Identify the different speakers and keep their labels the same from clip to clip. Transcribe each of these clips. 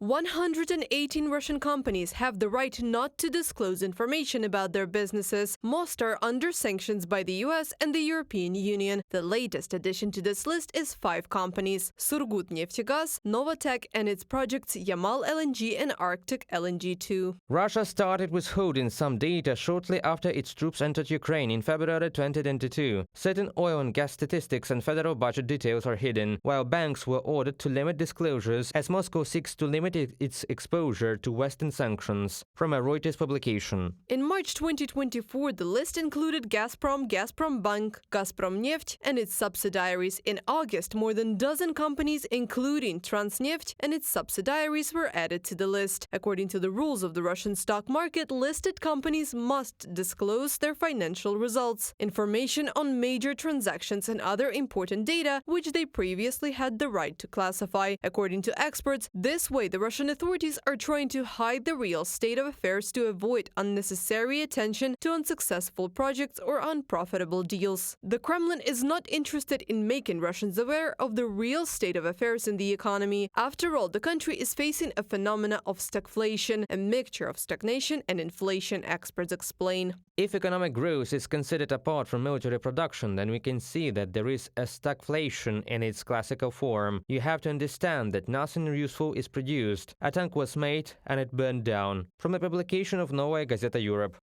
Speaker 1: 118 Russian companies have the right not to disclose information about their businesses. Most are under sanctions by the US and the European Union. The latest addition to this list is 5 companies: Surgutneftegas, Novatek and its projects Yamal LNG and Arctic LNG 2.
Speaker 2: Russia started withholding some data shortly after its troops entered Ukraine in February 2022. Certain oil and gas statistics and federal budget details are hidden, while banks were ordered to limit disclosures as Moscow seeks to limit its exposure to Western sanctions, from a Reuters publication.
Speaker 1: In March 2024, the list included Gazprom, Gazprombank, Gazpromneft and its subsidiaries. In August, more than a dozen companies, including Transneft and its subsidiaries, were added to the list. According to the rules of the Russian stock market, listed companies must disclose their financial results, information on major transactions and other important data which they previously had the right to classify. According to experts, this way the Russian authorities are trying to hide the real state of affairs to avoid unnecessary attention to unsuccessful projects or unprofitable deals. The Kremlin is not interested in making Russians aware of the real state of affairs in the economy. After all, the country is facing a phenomena of stagflation, a mixture of stagnation and inflation, experts explain.
Speaker 2: If economic growth is considered apart from military production, then we can see that there is a stagflation in its classical form. You have to understand that nothing useful is produced. A tank was made and it burned down. From the publication of Novaya Gazeta Europe.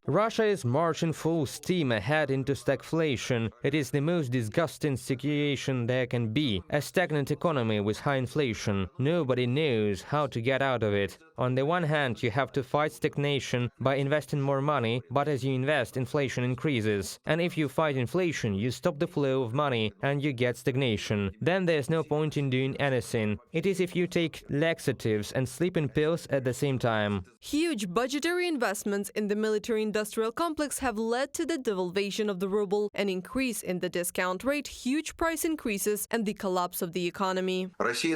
Speaker 2: Russia is marching full steam ahead into stagflation. It is the most disgusting situation there can be. A stagnant economy with high inflation. Nobody knows how to get out of it. On the one hand, you have to fight stagnation by investing more money, but as you invest, inflation increases. And if you fight inflation, you stop the flow of money and you get stagnation. Then there's no point in doing anything. It is if you take laxatives and sleeping pills at the same time.
Speaker 1: Huge budgetary investments in the military-industrial complex have led to the devaluation of the ruble, an increase in the discount rate, huge price increases, and the collapse of the economy.
Speaker 2: Russia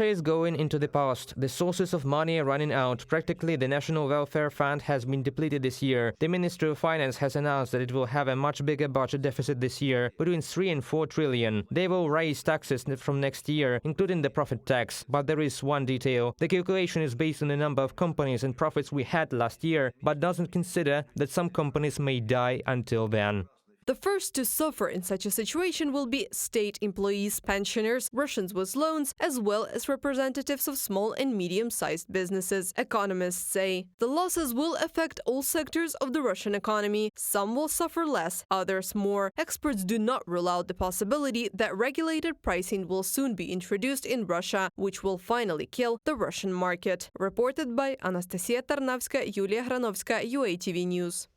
Speaker 2: is going into the past. The sources of money are running out. Practically, the National Welfare Fund has been depleted this year. The Ministry of Finance has announced that it will have a much bigger budget deficit this year, between 3 and 4 trillion. They will raise taxes from next year, including the profit tax. But there is one detail. The calculation is based on the number of companies and profits we had last year, but doesn't consider that some companies may die until then.
Speaker 1: The first to suffer in such a situation will be state employees, pensioners, Russians with loans, as well as representatives of small and medium-sized businesses, economists say. The losses will affect all sectors of the Russian economy. Some will suffer less, others more. Experts do not rule out the possibility that regulated pricing will soon be introduced in Russia, which will finally kill the Russian market. Reported by Anastasia Tarnavska, Yulia Granovska, UATV News.